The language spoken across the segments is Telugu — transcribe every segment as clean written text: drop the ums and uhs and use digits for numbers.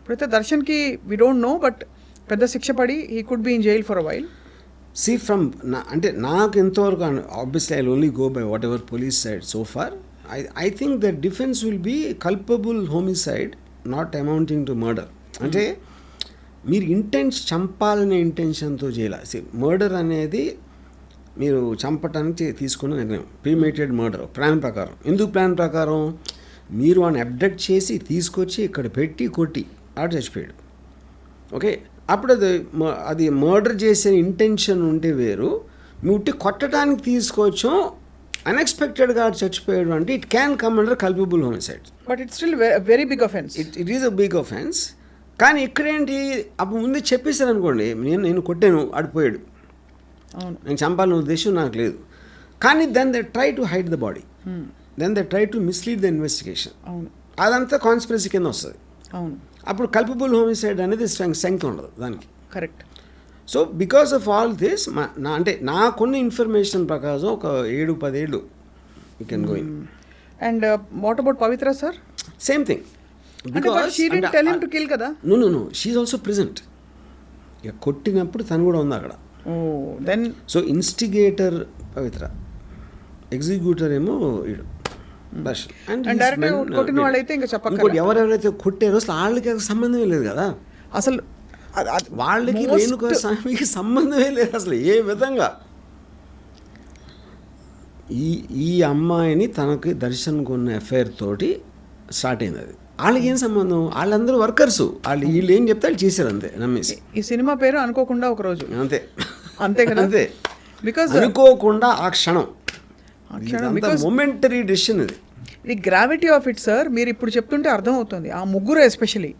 ఇప్పుడైతే దర్శన్కి వీ డోంట్ నో, బట్ పెద్ద శిక్ష పడి he could be in jail for a while. See from అంటే నాకు ఎంతవరకు obviously I only go by whatever police side so far. I think the defense will be culpable homicide not amounting to murder. అంటే మీరు చంపాలనే ఇంటెన్షన్తో చేయాలి. మర్డర్ అనేది మీరు చంపటానికి తీసుకున్న నిర్ణయం, ప్రీమేటెడ్ మర్డర్ ప్లాన్ ప్రకారం. ఎందుకు ప్లాన్ ప్రకారం? మీరు వాడిని అబ్డక్ట్ చేసి తీసుకొచ్చి ఇక్కడ పెట్టి కొట్టి ఆడ చచ్చిపోయాడు. ఓకే, అప్పుడు అది మర్డర్ చేసే ఇంటెన్షన్ ఉంటే వేరు. మీ ఉట్టి కొట్టడానికి తీసుకొచ్చాం, అన్ఎక్స్పెక్టెడ్గా చచ్చిపోయాడు అంటే it can come under culpable homicide. But it's still very big offence. It is a big offence. కానీ ఇక్కడేంటి, అప్పుడు ముందే చెప్పేశారు అనుకోండి, నేను కొట్టాను ఆడిపోయాడు, నేను చంపాలనే ఉద్దేశం నాకు లేదు. కానీ then they try to hide the body, then they try to mislead the investigation. అదంతా కాన్స్పిరసీ కింద వస్తుంది. అప్పుడు కల్పబుల్ హోమిసైడ్ అనేది స్ట్రెంగ్త్ ఉండదు దానికి. Correct. So because of all this అంటే నాకున్న ఇన్ఫర్మేషన్ ప్రకారం ఒక 7-10 ఏళ్ళు you can go in. And what about Pavithra sir? Same thing. No she also present. ఇక కొట్టినప్పుడు తను కూడా ఉంది అక్కడ. Then so instigator Pavithra, executor ఏమో ఈడు. ఇంకోటి ఎవరెవరైతే కొట్టారో అసలు వాళ్ళకి సంబంధమే లేదు కదా. అసలు వాళ్ళకి రేణుకా స్వామికి సంబంధమే లేదు అసలు ఏ విధంగా. ఈ అమ్మాయిని తనకి దర్శన్ కొన్న ఎఫ్ఐఆర్ తోటి స్టార్ట్ అయింది. అది వాళ్ళకి ఏం సంబంధం? వాళ్ళందరూ వర్కర్స్, వీళ్ళు ఏం చెప్తే వాళ్ళు చేశారు అంతే నమ్మేసి. ఈ సినిమా పేరు అనుకోకుండా ఒక రోజు అంతే కదా. అంతే, బికాజ్ అనుకోకుండా ఆ క్షణం మొమెంటరీ డెసిషన్. ఇది the gravity of it sir. మీరు ఇప్పుడు చెప్తుంటే అర్థమవుతుంది. ఆ ముగ్గురు ఎస్పెషలీ,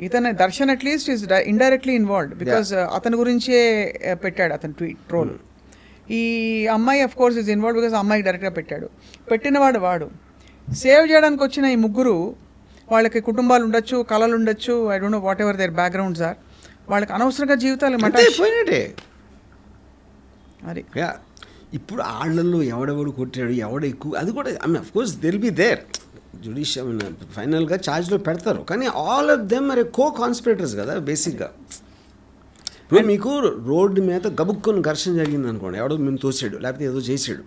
ఇతను Darshan at least is indirectly involved because అతని గురించే పెట్టాడు అతను ట్రోల్. ఈ అమ్మాయి of course is involve because అమ్మాయికి డైరెక్ట్గా పెట్టాడు. పెట్టినవాడు వాడు. సేవ్ చేయడానికి వచ్చిన ఈ ముగ్గురు, వాళ్ళకి కుటుంబాలు ఉండొచ్చు, కళలు ఉండొచ్చు, I don't know whatever their backgrounds are, వాళ్ళకి అనవసరంగా జీవితాలు పోయినట్టే. అది ఇప్పుడు వాళ్ళల్లో ఎవడెవడు కొట్టాడు, ఎవడ ఎక్కువ, అది కూడా I mean of course they will be there. Judicial ఫైనల్గా ఛార్జ్లో పెడతారు, కానీ all of them are co conspirators కదా బేసిక్గా. ఇప్పుడు మీకు రోడ్డు మీద గబుక్కుని ఘర్షణ జరిగింది అనుకోండి, ఎవడో మేము తోసాడు లేకపోతే ఏదో చేసాడు,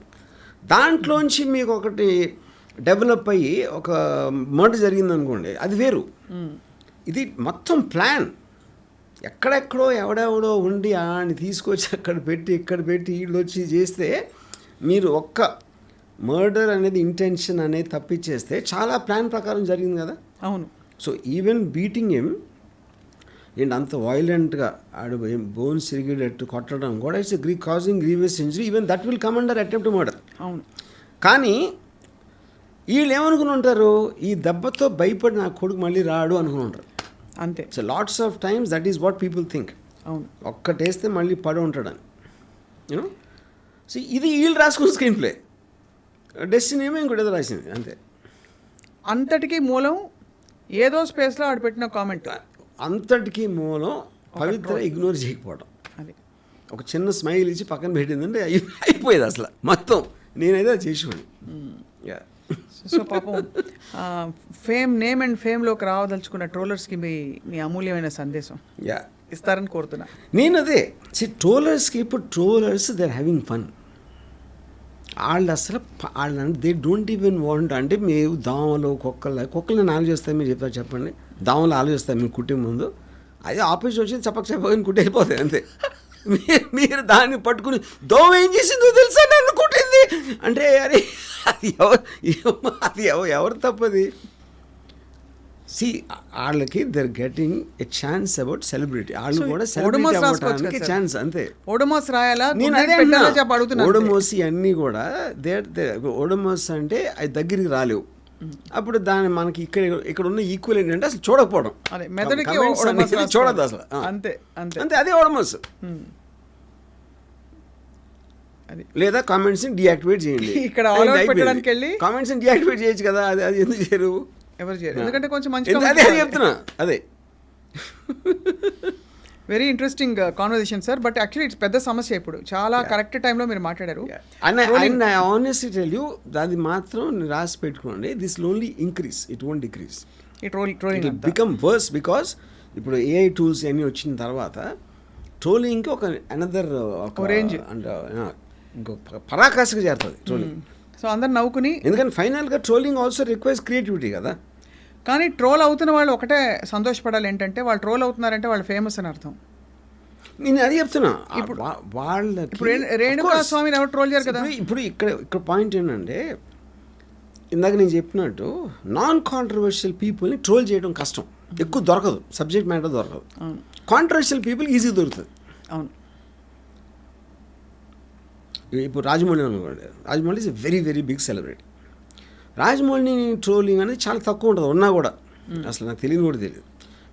దాంట్లోంచి మీకు ఒకటి డెవలప్ అయ్యి ఒక మర్డర్ జరిగింది అనుకోండి, అది వేరు. ఇది మొత్తం ప్లాన్. ఎక్కడెక్కడో ఎవడెవడో ఉండి ఆని తీసుకొచ్చి అక్కడ పెట్టి ఇక్కడ పెట్టి వీళ్ళు వచ్చి చేస్తే, మీరు ఒక్క మర్డర్ అనేది ఇంటెన్షన్ అనేది తప్పించేస్తే చాలా ప్లాన్ ప్రకారం జరిగింది కదా. అవును. సో ఈవెన్ బీటింగ్ హిమ్ ఏంటి అంత వైలెంట్గా ఆడు బోన్స్ సిరిగేటట్టు కొట్టడం కూడా it's causing grievous injury, even that will come under attempt murder. అవును. కానీ వీళ్ళు ఏమనుకుని ఉంటారు, ఈ దెబ్బతో భయపడి నా కొడుకు మళ్ళీ రాడు అనుకుని ఉంటారు అంతే. So lots of times that is what people think. అవును, ఒక్కటేస్తే మళ్ళీ పడి ఉంటాడని. యూనో, సో ఇది వీళ్ళు రాసుకున్న స్క్రీన్ ప్లే, డెస్టినీ ఏమో ఇంకోటి ఏదో రాసింది అంతే. అంతటికీ మూలం ఏదో స్పేస్లో ఆడు పెట్టిన కామెంట్. అంతటికీ మూలం పవిత్ర ఇగ్నోర్ చేయకపోవడం. అది ఒక చిన్న స్మైల్ ఇచ్చి పక్కన పెట్టిందంటే అయిపోయేది అసలు మొత్తం. నేనైతే చేసేవాడిని. సో పాపం నేమ్ అండ్ ఫేమ్లోకి రావదలుచుకున్న ట్రోలర్స్కి మీ అమూల్యమైన సందేశం ఇస్తారని కోరుతున్నా. నేను అదే ట్రోలర్స్కి, ఇప్పుడు trollers they are having fun. వాళ్ళు అసలు వాళ్ళని దే డోంట్ ఈవెన్ వాంట్. అంటే మేము దోమలు కుక్కలు నేను ఆలోచిస్తాను, మీరు చెప్తారు చెప్పండి, దోమలు ఆలోచిస్తాను మీరు కుట్టే ముందు, అదే ఆఫీస్ వచ్చి చెప్పని కుట్టి వెళ్ళిపోతాయి అంతే. మీరు దాన్ని పట్టుకుని దోమ ఏం చేసిందో తెలుసా నన్ను కుట్టింది అంటే, అరే అది ఎవరు తప్పది. సి వాళ్ళకి they're getting a chance about celebrity. వాళ్ళు కూడా సెలబ్రిటీ అవ్వడానికి ఛాన్స్ అంతే. ఓడమోస్ రాయాలా, నేను అదే ఓడమోసి అన్నీ కూడా ఓడమోస్ అంటే అది దగ్గరికి రాలేవు. అప్పుడు దాన్ని మనకి ఇక్కడ ఉన్న ఈక్వల్ ఏంటంటే అసలు చూడకపోవడం, చూడద్దు అసలు అంతే అంతే అంతే. అదే ఓడమోస్. లేదా కామెంట్స్ డీయాక్టివేట్ చేయండి. ఇక్కడ కామెంట్స్ డీయాక్టివేట్ చేయొచ్చు కదా, అది ఎందుకు చేయరు? ఎవరు చేయరు, ఎందుకంటే కొంచెం మంచి. అదే చెప్తున్నా, అదే. Very interesting conversation sir. But actually it's పెద్ద సమస్య. ఇప్పుడు చాలా కరెక్ట్ టైంలో మీరు మాట్లాడారు. అండ్ ఆనెస్ట్లీ టెల్ యూ, అది మాత్రం రాసి పెట్టుకోండి, this will only increase, it won't decrease. ఈ ట్రోలింగ్ అంతా బికమ్ వర్స్ బికాస్ ఇప్పుడు ఏఐ టూల్స్ అన్నీ వచ్చిన తర్వాత ట్రోలింగ్కి ఒక అనదర్ ఒక range. అంటే ఇంకో పరాకాష్ఠకు చేరుతుంది ట్రోలింగ్. సో అందరు నవ్వుకుని, ఎందుకంటే ఫైనల్గా ట్రోలింగ్ ఆల్సో రిక్వైర్స్ క్రియేటివిటీ కదా. కానీ ట్రోల్ అవుతున్న వాళ్ళు ఒకటే సంతోషపడాలి, ఏంటంటే వాళ్ళు ట్రోల్ అవుతున్నారంటే వాళ్ళు ఫేమస్ అని అర్థం. నేను అది చెప్తున్నా వాళ్ళ ఇప్పుడు రేణుకా స్వామిని ఎవరు ట్రోల్ చేయరు కదా. ఇప్పుడు ఇక్కడ పాయింట్ ఏంటంటే ఇందాక నేను చెప్పినట్టు నాన్ కాంట్రవర్షియల్ పీపుల్ని ట్రోల్ చేయడం కష్టం, ఎక్కువ దొరకదు, సబ్జెక్ట్ మ్యాటర్ దొరకదు. అవును కాంట్రవర్షియల్ పీపుల్ ఈజీ దొరుకుతుంది. అవును. ఇప్పుడు రాజమౌళి అనుకోండి, Rajamouli is a very very big celebrity. రాజమౌళిని ట్రోలింగ్ అనేది చాలా తక్కువ ఉంటుంది, ఉన్నా కూడా అసలు నాకు తెలియని కూడా తెలియదు.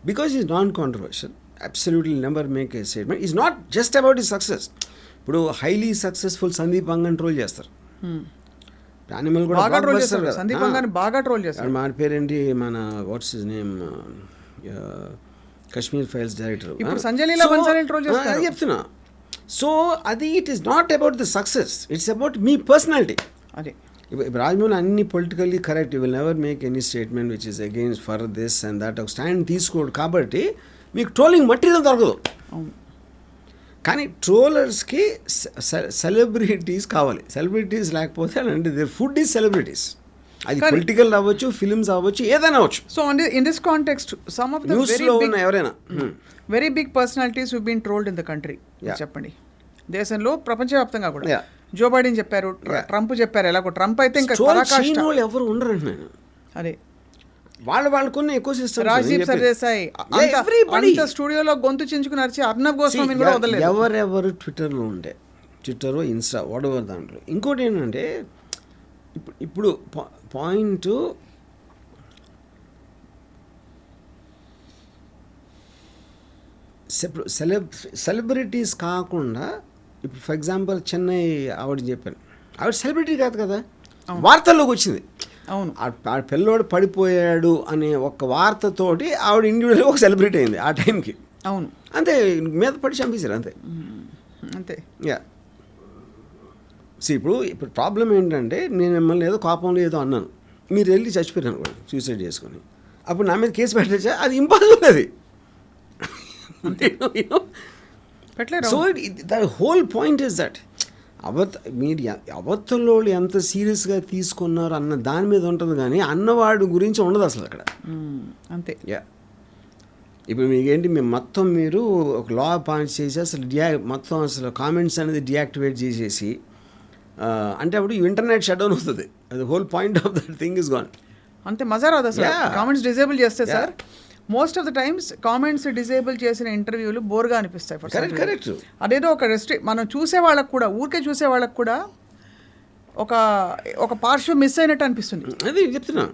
Because is non controversial, absolutely never make a statement, is not just about ఈ సక్సెస్. ఇప్పుడు హైలీ సక్సెస్ఫుల్ సందీప్ అంగన్ ట్రోల్ చేస్తారు, యానిమల్ కూడా బాగా ట్రోల్ blockbuster చేస్తారు, కదా. సందీప్ అంగాన్ని బాగా ట్రోల్ చేస్తారు. మన పేరేంటి, మన what's his name, Kashmir Files director. ఇప్పుడు సంజయ్ లీలా బన్సాలీని troll చేస్తారు. అది చెప్తున్నా. సో అది it is not about the success, it's about me personality. అదే ఇప్పుడు రాజమౌళి అన్ని politically correct, will never make any statement which is against for this and that, ఒక స్టాండ్ తీసుకోడు కాబట్టి మీకు ట్రోలింగ్ మటీరియల్ దొరకదు. అవును. కానీ ట్రోలర్స్కి సెలబ్రిటీస్ కావాలి, సెలబ్రిటీస్ లేకపోతే అంటే దేర్ ఫుడ్ ఈజ్ సెలబ్రిటీస్. అది పొలిటికల్ అవ్వచ్చు, ఫిల్మ్స్ అవ్వచ్చు, ఏదైనా అవ్వచ్చు. So in this context some of the న్యూస్లో ఉన్న ఎవరైనా very big personalities who been trolled in the country. చెప్పండి, దేశంలో ప్రపంచవ్యాప్తంగా కూడా. Yeah. జో బైడెన్ చెప్పారు, ట్రంప్ చెప్పారు. ఎలాగో ట్రంప్ అయితే ఇంకా పరాకాష్ఠ. వాళ్ళు ఎవరు ఉండరు నేను, అదే వాళ్ళకున్న ఎక్కువ సిస్టమ్. రాజీవ్ సర్దేశాయ్ అంత స్టూడియోలో గొంతు చించుకుని అరిచి అర్నబ్ గోస్వామిని కూడా వదలలేదు. ఎవరెవరు ట్విట్టర్లో ఉండే, ట్విట్టర్, ఇన్స్టా, వాటెవర్ దాంట్లో. ఇంకోటి ఏంటంటే ఇప్పుడు పాయింట్ సెలబ్రిటీస్ కాకుండా, ఇప్పుడు ఫర్ ఎగ్జాంపుల్ చెన్నై ఆవిడ చెప్పాను, ఆవిడ సెలబ్రిటీ కాదు కదా, వార్తల్లోకి వచ్చింది. అవును. ఆ పిల్లోడు పడిపోయాడు అనే ఒక వార్తతోటి ఆవిడ ఇండివిజువల్గా ఒక సెలబ్రిటీ అయింది ఆ టైంకి. అవును, అంతే, మీద పడి చంపేశారు అంతే. అంతే. యా. ఇప్పుడు ప్రాబ్లం ఏంటంటే, నేను మిమ్మల్ని ఏదో కోపంలో ఏదో అన్నాను, మీరు వెళ్ళి చచ్చిపోయారు అనుకోండి సూసైడ్ చేసుకొని, అప్పుడు నా మీద కేసు పెట్టచ్చా? అది ఇంపాసిబుల్. అది పెట్టలేరు. So the whole point is that మీరు అవతల్లో ఎంత సీరియస్గా తీసుకున్నారు అన్న దాని మీద ఉంటుంది, కానీ అన్నవాడు గురించి ఉండదు అసలు అక్కడ. అంతే. యా. ఇప్పుడు మీకేంటి, మొత్తం మీరు ఒక లా పాయింట్స్ చేసి అసలు మొత్తం అసలు కామెంట్స్ అనేది డియాక్టివేట్ చేసేసి, అంటే అప్పుడు ఇంటర్నెట్ షట్ డౌన్ అవుతుంది. అది whole point of that thing is gone. అంతే, మజా రాదు అసలు. కామెంట్స్ డిజేబుల్ చేస్తే sir, most of the times comments disable చేసిన ఇంటర్వ్యూలు బోర్గా అనిపిస్తాయి. కరెక్ట్. అదేదో ఒక మనం చూసే వాళ్ళకు కూడా, ఊరికే చూసే వాళ్ళకు కూడా ఒక పార్శ్వం మిస్ అయినట్టు అనిపిస్తుంది. అది చెప్తున్నా.